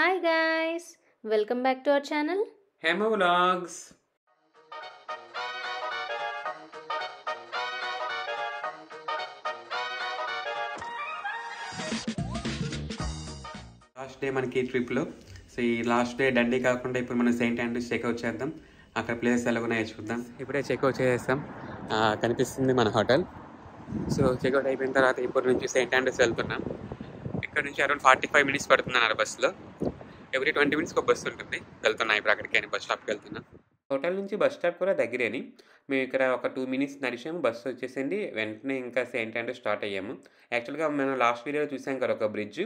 Hi guys, welcome back to our channel. Hema Vlogs. Last day మనకి ట్రిప్లో so ఈ last day డండి కాకుండా ఇప్పుడు మనం సెయింట్ ఆండ్రూస్ చెక్అవుట్ చేద్దాం. అక్కడ ప్లేస్ ఎలా ఉన్నాయో చూద్దాం. ఇప్పుడే చెక్అవుట్ చేసేస్తాం. కనిపిస్తుంది మన హోటల్. సో చెక్అవుట్ అయిపోయిన తర్వాత ఇప్పుడు నుంచి సెయింట్ ఆండ్రూస్ వెళ్తున్నాం. ఇక్కడ నుంచి అరౌండ్ 45 minutes పడుతుంది అన్నారు బస్సులో. ఎవ్రీ 20 minutes ఒక బస్సు ఉంటుంది. వెళ్తున్నా ఇప్పుడు అక్కడికి బస్ స్టాప్కి వెళ్తున్నా. హోటల్ నుంచి బస్ స్టాప్ కూడా దగ్గరేని. మేము ఇక్కడ ఒక 2 minutes నడిచాము, బస్సు వచ్చేసింది. వెంటనే ఇంకా సెయింట్ ఆండ్రూస్ స్టార్ట్ అయ్యాము. యాక్చువల్గా మనం లాస్ట్ వీడియోలో చూసాం కదా ఒక బ్రిడ్జ్,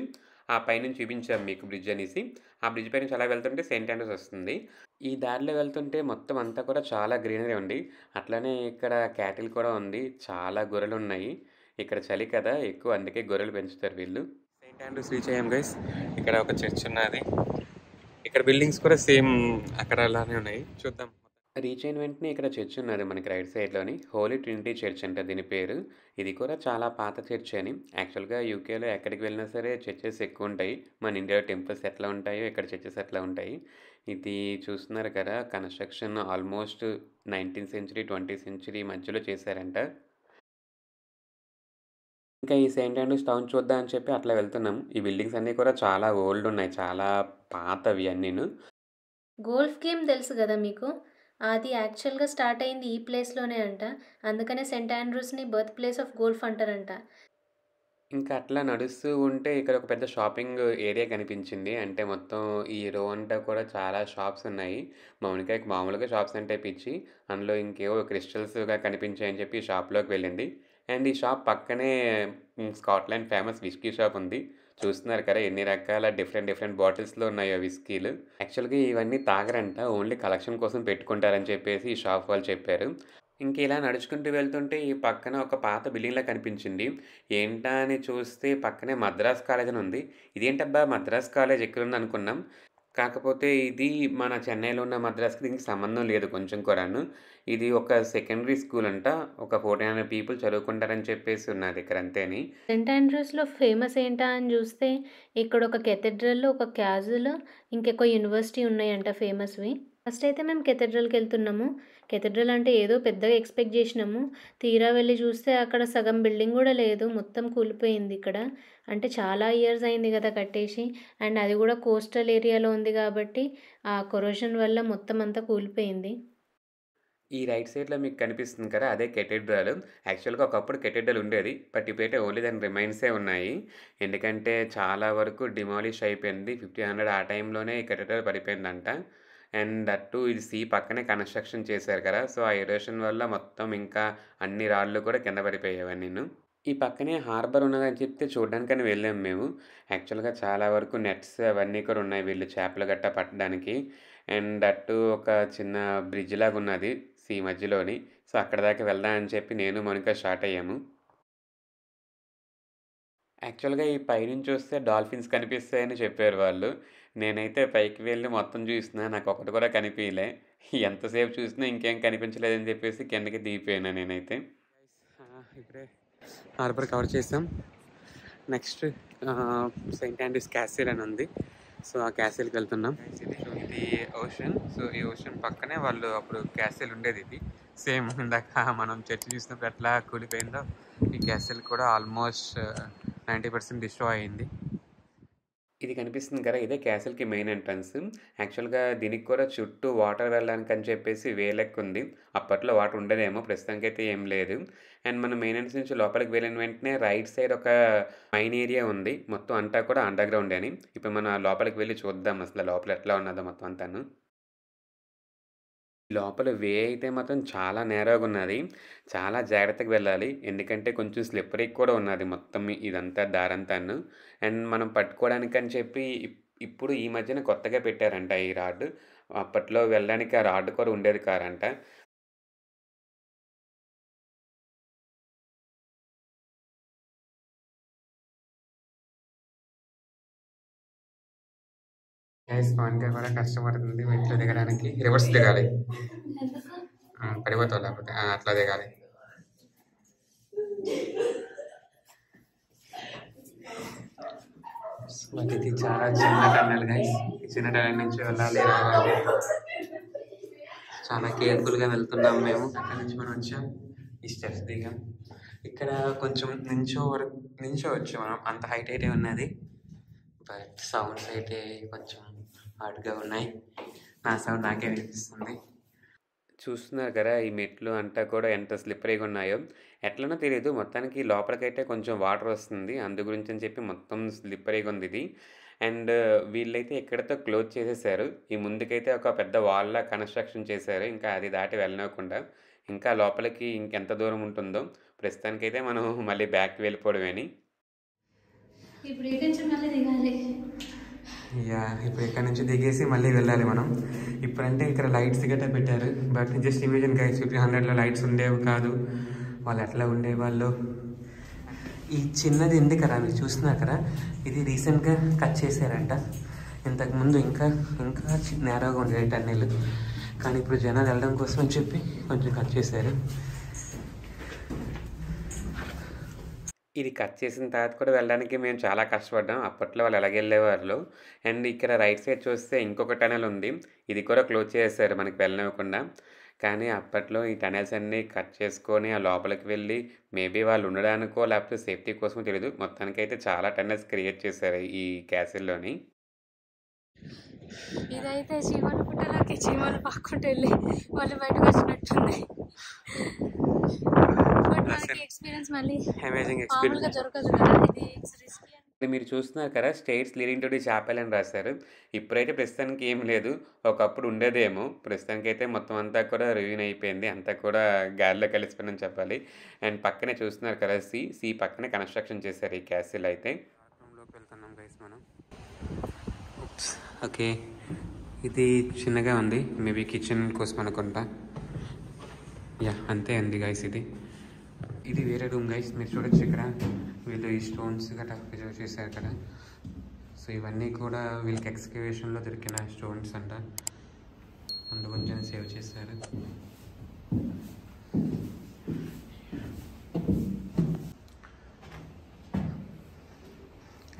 ఆ పైనుంచి చూపించాం మీకు బ్రిడ్జ్ అనేసి. ఆ బ్రిడ్జ్ పై నుంచి అలా వెళ్తుంటే సెయింట్ ఆండ్రూస్ వస్తుంది. ఈ దారిలో వెళ్తుంటే మొత్తం అంతా కూడా చాలా గ్రీనరీ ఉంది. అట్లానే ఇక్కడ క్యాటిల్ కూడా ఉంది, చాలా గొర్రెలు ఉన్నాయి. ఇక్కడ చలి కదా ఎక్కువ, అందుకే గొర్రెలు పెంచుతారు వీళ్ళు. సెయింట్ ఆండ్రూస్ రీచ్ అయ్యాం గైస్. ఇక్కడ ఒక చర్చ్ ఉన్నది. ఇక్కడ బిల్డింగ్స్ కూడా సేమ్ అక్కడ అలానే ఉన్నాయి, చూద్దాం. రీచ్ అయిన వెంటనే ఇక్కడ చర్చ్ ఉన్నది మనకి రైట్ సైడ్లోని. హోలీ ట్రినిటీ చర్చ్ అంటే దీని పేరు. ఇది కూడా చాలా పాత చర్చ్ అని. యాక్చువల్గా యూకేలో ఎక్కడికి వెళ్ళినా సరే చర్చెస్ ఎక్కువ ఉంటాయి. మన ఇండియాలో టెంపుల్స్ ఎట్లా ఉంటాయో ఇక్కడ చర్చెస్ ఎట్లా ఉంటాయి. ఇది చూస్తున్నారు కదా, construction almost 19th century 20th century మధ్యలో చేశారంట. ఇంకా ఈ సెయింట్ ఆండ్రూస్ టౌన్ చూద్దాం అని చెప్పి అట్లా వెళ్తున్నాం. ఈ బిల్డింగ్స్ అన్నీ కూడా చాలా ఓల్డ్ ఉన్నాయి, చాలా పాతవి అన్నీను. గోల్ఫ్ గేమ్ తెలుసు కదా మీకు? అది యాక్చువల్గా స్టార్ట్ అయింది ఈ ప్లేస్లోనే అంట. అందుకనే సెయింట్ ఆండ్రూస్ని బర్త్ ప్లేస్ ఆఫ్ గోల్ఫ్ అంటారంట. ఇంకా అట్లా నడుస్తూ ఉంటే ఇక్కడ ఒక పెద్ద షాపింగ్ ఏరియా కనిపించింది. అంటే మొత్తం ఈ రో అంతా కూడా చాలా షాప్స్ ఉన్నాయి. మౌనికకి మామూలుగా షాప్స్ అంటే పిచ్చి. అందులో ఇంకేవో క్రిస్టల్స్‌గా కనిపించాయని చెప్పి ఈ షాప్‌లోకి వెళ్ళింది. అండ్ ఈ షాప్ పక్కనే స్కాట్లాండ్ ఫేమస్ విస్కీ షాప్ ఉంది. చూస్తున్నారు కదా ఎన్ని రకాల డిఫరెంట్ డిఫరెంట్ బాటిల్స్‌లో ఉన్నాయో విస్కీలు. యాక్చువల్‌గా ఇవన్నీ తాగరంట. ఓన్లీ కలెక్షన్ కోసం పెట్టుకుంటారని చెప్పేసి ఈ షాప్ వాళ్ళు చెప్పారు. ఇంక ఇలా నడుచుకుంటూ వెళ్తుంటే ఈ పక్కన ఒక పాత బిల్డింగ్‌లా కనిపించింది. ఏంటా అని చూస్తే పక్కనే మద్రాస్ కాలేజ్ అని ఉంది. ఇదేంటబ్బా మద్రాస్ కాలేజ్ ఇక్కడుంది అనుకున్నాం. కాకపోతే ఇది మన చెన్నైలో ఉన్న మద్రాస్‌కి దీనికి సంబంధం లేదు కొంచెం కూడాను. ఇది ఒక సెకండరీ స్కూల్ అంట. ఒక 1400 పీపుల్ చదువుకుంటారని చెప్పేసి ఉన్నది ఇక్కడ అంతేని. సెయింట్ ఆండ్రూస్లో ఫేమస్ ఏంటా అని చూస్తే ఇక్కడ ఒక కెథెడ్రల్, ఒక క్యాజిల్, ఇంకొక యూనివర్సిటీ ఉన్నాయంట ఫేమస్వి. ఫస్ట్ అయితే మేము కెథెడ్రల్కి వెళ్తున్నాము. కెథెడ్రల్ అంటే ఏదో పెద్దగా ఎక్స్పెక్ట్ చేసినాము. తీరా వెళ్ళి చూస్తే అక్కడ సగం బిల్డింగ్ కూడా లేదు, మొత్తం కూలిపోయింది ఇక్కడ. అంటే చాలా ఇయర్స్ అయింది కదా కట్టేసి. అండ్ అది కూడా కోస్టల్ ఏరియాలో ఉంది కాబట్టి ఆ కొరోషన్ వల్ల మొత్తం అంతా కూలిపోయింది. ఈ రైట్ సైడ్‌లో మీకు కనిపిస్తుంది కదా, అదే కేథెడ్రల్. యాక్చువల్‌గా ఒకప్పుడు కేథెడ్రల్ ఉండేది. బట్ ఇప్పుడైతే ఓన్లీ దాని రిమైన్సే ఉన్నాయి. ఎందుకంటే చాలా వరకు డిమాలిష్ అయిపోయింది. 1500 ఆ టైంలోనే ఈ కేథెడ్రల్ పడిపోయిందంట. అండ్ దట్ టూ ఇది సీ పక్కనే కన్‌స్ట్రక్షన్ చేశారు కదా! సో, ఆ ఎరోషన్ వల్ల మొత్తం ఇంకా అన్ని రాళ్ళు కూడా కింద పడిపోయాయి అవన్నీను. ఈ పక్కనే హార్బర్ ఉన్నదని చెప్తే చూడడానికని వెళ్ళాము మేము. యాక్చువల్‌గా చాలా వరకు నెట్స్ అవన్నీ కూడా ఉన్నాయి వీళ్ళు చేపలు గట్టా పట్టడానికి. అండ్ దట్ టూ ఒక చిన్న బ్రిడ్జ్ లాగా ఉన్నది సీ మధ్యలోని. సో, అక్కడి దాకా వెళ్దాం అని చెప్పి నేను, మౌనిక స్టార్ట్ అయ్యాము. యాక్చువల్‌గా ఈ పైనుంచి చూస్తే డాల్ఫిన్స్ కనిపిస్తాయని చెప్పారు వాళ్ళు. నేనైతే పైకి వెళ్ళి మొత్తం చూసినా నాకొకటి కూడా కనిపియలే. ఎంతసేపు చూసినా ఇంకేం కనిపించలేదని చెప్పేసి కిందకి దిగిపోయాను నేనైతే. ఇప్పుడే హార్బర్ కవర్ చేసాం. నెక్స్ట్ సెయింట్ ఆండ్రూస్ క్యాసిల్ అని ఉంది. సో, ఆ క్యాసిల్‌కి వెళ్తున్నాం. ఇది ఓషన్. సో, ఈ ఓషన్ పక్కనే వాళ్ళు అప్పుడు క్యాసిల్ ఉండేది ఇది. సేమ్ ఇందాక మనం చర్చ్ చూసినప్పుడు ఎట్లా కూలిపోయిందో ఈ క్యాసిల్ కూడా ఆల్మోస్ట్ 90% డిస్ట్రాయ్ అయింది. ఇది కనిపిస్తుంది కదా, ఇదే క్యాసిల్‌కి మెయిన్ ఎంట్రన్స్. యాక్చువల్‌గా దీనికి కూడా చుట్టూ వాటర్ వెళ్ళడానికని చెప్పేసి వే లెక్కుంది. అప్పట్లో వాటర్ ఉండేదేమో, ప్రస్తుతానికైతే ఏం లేదు. అండ్ మనం మెయిన్ ఎంట్రన్స్ నుంచి లోపలికి వెళ్ళిన వెంటనే రైట్ సైడ్ ఒక మైన్ ఏరియా ఉంది. మొత్తం అంతా కూడా అండర్ గ్రౌండే అని. ఇప్పుడు మనం లోపలికి వెళ్లి చూద్దాం అసలు లోపల ఎట్లా ఉన్నదో మొత్తం అంతాను. లోపల వే అయితే మాత్రం చాలా నేరోగున్నది. చాలా జాగ్రత్తగా వెళ్ళాలి. ఎందుకంటే కొంచెం స్లిప్పరీగా కూడా ఉన్నది మొత్తం ఇదంతా దారంతాను. అండ్ మనం పట్టుకోవడానికని చెప్పి ఇప్పుడు ఈ మధ్యన కొత్తగా పెట్టారంట ఈ రాడ్. అప్పట్లో వెళ్ళడానికి ఆ రాడ్ కూడా ఉండేది కారంట. గైస్ పవన్‌గా కూడా కష్టపడుతుంది మెట్లు దిగడానికి. రివర్స్ దిగాలి. పడిపోతావు లేకపోతే. అట్లా దిగాలి. సో బట్ ఇది చాలా చిన్న టన్నెల్ గైస్. ఈ చిన్న టన్నెల్ నుంచి వెళ్ళాలి రావాలి. చాలా కేర్ఫుల్గా వెళ్తున్నాం మేము. అక్కడి నుంచి మనం వచ్చాం, ఈ స్టెప్స్ దిగాం. ఇక్కడ కొంచెం నించోవచ్చు మనం, అంత హైట్ అయితే ఉన్నది. బట్ సౌండ్స్ అయితే కొంచెం హార్డ్గా ఉన్నాయి. నా సౌండ్ నాకే వినిపిస్తుంది. చూస్తున్నారు కదా ఈ మెట్లు అంతా కూడా ఎంత స్లిప్పరీగా ఉన్నాయో. ఎట్లనో తెలియదు, మొత్తానికి లోపలికైతే కొంచెం వాటర్ వస్తుంది, అందు గురించి అని చెప్పి మొత్తం స్లిప్పరీగా ఉంది ఇది. అండ్ వీళ్ళైతే ఎక్కడితో క్లోజ్ చేసేసారు. ఈ ముందుకైతే ఒక పెద్ద వాల్లా కన్స్ట్రక్షన్ చేశారు, ఇంకా అది దాటి వెళ్ళనివ్వకుండా. ఇంకా లోపలికి ఇంకెంత దూరం ఉంటుందో. ప్రస్తుతానికైతే మనం మళ్ళీ బ్యాక్కి వెళ్ళిపోవడమేని. ఇప్పుడు ఇక్కడి నుంచి మళ్ళీ దిగాలి. ఇప్పుడు ఇక్కడ నుంచి దిగేసి మళ్ళీ వెళ్ళాలి మనం. ఇప్పుడంటే ఇక్కడ లైట్స్ గట్రా పెట్టారు, బట్ జస్ట్ ఇమేజిన్ గైస్ 1500లో లైట్స్ ఉండేవి కాదు. వాళ్ళు ఎట్లా ఉండేవాళ్ళు. ఈ చిన్నది ఉంది కదా మీరు చూస్తున్నారు కదా, ఇది రీసెంట్గా కట్ చేశారంట. ఇంతకుముందు ఇంకా నేరోగా ఉండేది టన్నెల్, కానీ ఇప్పుడు జనాలు వెళ్ళడం కోసం అని చెప్పి కొంచెం కట్ చేశారు. ఇది కట్ చేసిన తర్వాత కూడా వెళ్ళడానికి మేము చాలా కష్టపడ్డాం. అప్పట్లో వాళ్ళు ఎలాగ వెళ్ళేవాళ్ళు. అండ్ ఇక్కడ రైట్ సైడ్ చూస్తే ఇంకొక టనెల్ ఉంది, ఇది కూడా క్లోజ్ చేసేసారు మనకి వెళ్ళనివ్వకుండా. కానీ అప్పట్లో ఈ టనెల్స్ అన్నీ కట్ చేసుకొని ఆ లోపలికి వెళ్ళి మేబీ వాళ్ళు ఉండడానికో లేకపోతే సేఫ్టీ కోసమో తెలియదు, మొత్తానికైతే చాలా టనెల్స్ క్రియేట్ చేశారు ఈ క్యాసిల్లోని. ఇదైతే చీమల పుట్టలోకి చీమలు పాక్కుంటూ వెళ్ళి మళ్ళీ బయటకు వచ్చినట్టుంది. బట్ మనకి ఎక్స్పీరియన్స్ మళ్ళీ మామూలుగా దొరకదు కదా, ఇది రిస్కీ. మీరు చూస్తున్నారు కదా, states leading to the Chappell అని రాశారు. ఇప్పుడైతే ప్రస్తుతానికి ఏం లేదు, ఒకప్పుడు ఉండేదేమో. ప్రస్తుతానికి అయితే మొత్తం అంతా కూడా రివ్యూన్ అయిపోయింది, అంతా కూడా గాలిలో కలిసిపోయిందని చెప్పాలి. అండ్ పక్కనే చూస్తున్నారు కదా, సీ పక్కనే కన్స్ట్రక్షన్ చేశారు ఈ క్యాసిల్ అయితే. రూమ్లోకి వెళ్తున్నాం గైస్ మనం. ఓకే, ఇది చిన్నగా ఉంది, మేబీ కిచెన్ కోసం అనుకుంటా. అంతే ఉంది గైస్. ఇది వేరే రూమ్ గైస్. మీరు చూడొచ్చు ఇక్కడ వీళ్ళు ఈ స్టోన్స్ గట్రా ప్రిజర్వ్ చేశారు కదా. సో ఇవన్నీ కూడా వీళ్ళకి ఎక్స్కవేషన్లో దొరికిన స్టోన్స్ అంట, అందు కొంచెం సేవ్ చేశారు.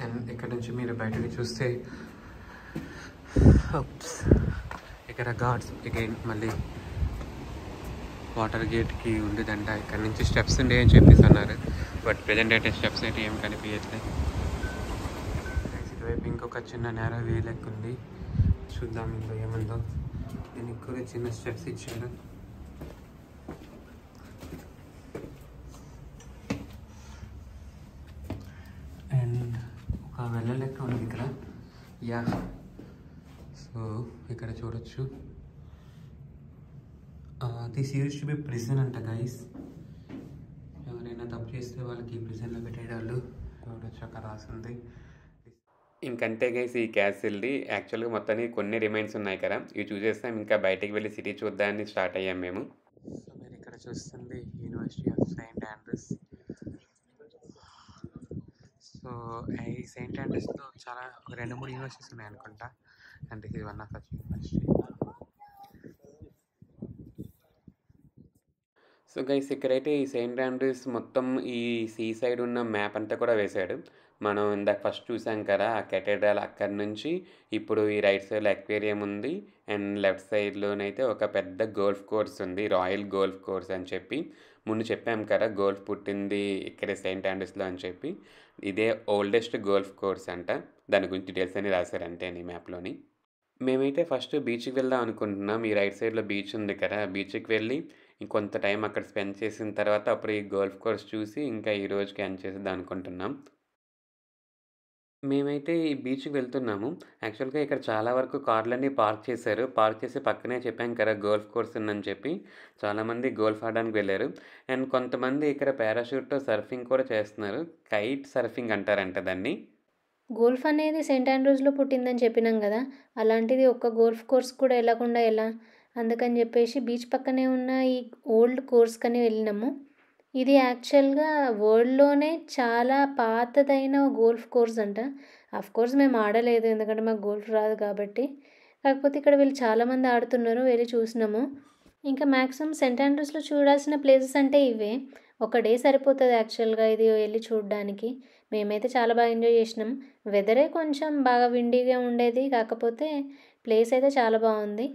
అండ్ ఇక్కడ నుంచి మీరు బయటకు చూస్తే ఇక్కడ గార్డ్స్ అగైన్ మళ్ళీ వాటర్ గేట్కి ఉండేదంట. ఇక్కడ నుంచి స్టెప్స్ ఉండే అని చెప్పేసి అన్నారు, బట్ ప్రజెంట్ అయితే స్టెప్స్ అయితే ఏం కనిపించట్లేదు. ఇటువైపు ఇంకొక చిన్న నేర వే లెక్క ఉంది, చూద్దాం ఇందులో ఏముందో. దీనికి కూడా చిన్న స్టెప్స్ ఇచ్చారు. అండ్ ఒక వెళ్ళ లెక్క ఉంది ఇక్కడ. సో ఇక్కడ చూడొచ్చు, this use to be prison అంట గైస్. ఎవరైనా తప్పు చేస్తే వాళ్ళకి ప్రిజన్లో పెట్టేవాళ్ళు. చూడొచ్చు అక్కడ రాసింది. ఇంకంతే గైస్, ఈ క్యాసిల్ది యాక్చువల్గా మొత్తానికి కొన్ని రిమైన్స్ ఉన్నాయి కదా, ఇవి చూసేస్తాం. ఇంకా బయటికి వెళ్ళి సిటీ చూద్దామని స్టార్ట్ అయ్యాం మేము. సో మీరు ఇక్కడ చూస్తుంది university of saint Andrews. So ఈ సెయింట్ ఆండ్రూస్లో చాలా ఒక 2-3 యూనివర్సిటీస్ ఉన్నాయి అనుకుంటా, and this is one of such university. So guys, ఇక్కడైతే ఈ సెయింట్ ఆండ్రూస్ మొత్తం ఈ సీ సైడ్ ఉన్న మ్యాప్ అంతా కూడా వేశాడు. మనం ఇందాక ఫస్ట్ చూసాం కదా ఆ కెథెడ్రల్, అక్కడి నుంచి ఇప్పుడు ఈ రైట్ సైడ్లో అక్వేరియం ఉంది, అండ్ లెఫ్ట్ సైడ్లోనైతే ఒక పెద్ద గోల్ఫ్ కోర్స్ ఉంది, రాయల్ గోల్ఫ్ కోర్స్ అని చెప్పి. ముందు చెప్పాం కదా గోల్ఫ్ పుట్టింది ఇక్కడే సెయింట్ ఆండ్రూస్లో అని చెప్పి. ఇదే ఓల్డెస్ట్ గోల్ఫ్ కోర్స్ అంట, దాని గురించి డీటెయిల్స్ అన్ని రాశారు అంతే ఈ మ్యాప్లోని. మేమైతే ఫస్ట్ బీచ్కి వెళ్దాం అనుకుంటున్నాం. ఈ రైట్ సైడ్లో బీచ్ ఉంది కదా, బీచ్కి వెళ్ళి ఇంకొంత టైం అక్కడ స్పెండ్ చేసిన తర్వాత అప్పుడు ఈ గోల్ఫ్ కోర్స్ చూసి ఇంకా ఈ రోజుకి ఎండ్ చేసేద్దాం అనుకుంటున్నాం. మేమైతే ఈ బీచ్కి వెళ్తున్నాము. యాక్చువల్గా ఇక్కడ చాలా వరకు కార్లన్నీ పార్క్ చేశారు. పార్క్ చేసి పక్కనే చెప్పాం కదా గోల్ఫ్ కోర్స్ ఉందని చెప్పి, చాలామంది గోల్ఫ్ ఆడడానికి వెళ్ళారు. అండ్ కొంతమంది ఇక్కడ పారాషూట్తో సర్ఫింగ్ కూడా చేస్తున్నారు, కైట్ సర్ఫింగ్ అంటారంట దాన్ని. గోల్ఫ్ అనేది సెయింట్ ఆండ్రూస్లో పుట్టిందని చెప్పినాం కదా, అలాంటిది ఒక్క గోల్ఫ్ కోర్స్ కూడా వెళ్ళకుండా ఎలా, అందుకని చెప్పేసి బీచ్ పక్కనే ఉన్న ఈ ఓల్డ్ కోర్స్కని వెళ్ళినాము. ఇది యాక్చువల్గా వరల్డ్లోనే చాలా పాతదైన గోల్ఫ్ కోర్స్ అంట. కోర్స్ మేము ఆడలేదు, ఎందుకంటే మాకు గోల్ఫ్ రాదు కాబట్టి. కాకపోతే ఇక్కడ వీళ్ళు చాలామంది ఆడుతున్నారు, వెళ్ళి చూసినాము. ఇంకా మ్యాక్సిమం సెయింట్ ఆండ్రూస్లో చూడాల్సిన ప్లేసెస్ అంటే ఇవే. ఒక డే సరిపోతది యాక్చువల్‌గా ఇది ఎళ్లి చూడడానికి. మేమైతే చాలా బాగా ఎంజాయ్ చేసినాం. వెదరే కొంచెం బాగా విండీగా ఉండేది. కాకపోతే ప్లేస్ అయితే చాలా బావుంది.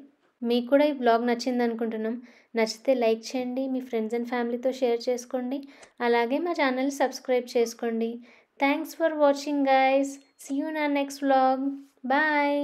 మీకు కూడా ఈ వ్లాగ్ నచ్చిందనుకుంటున్నాం. నచ్చితే లైక్ చేయండి. మీ ఫ్రెండ్స్ అండ్ ఫ్యామిలీతో షేర్ చేసుకోండి. అలాగే మా ఛానల్‌ని సబ్స్క్రైబ్ చేసుకోండి. Thanks for watching guys. See you in our next vlog. Bye.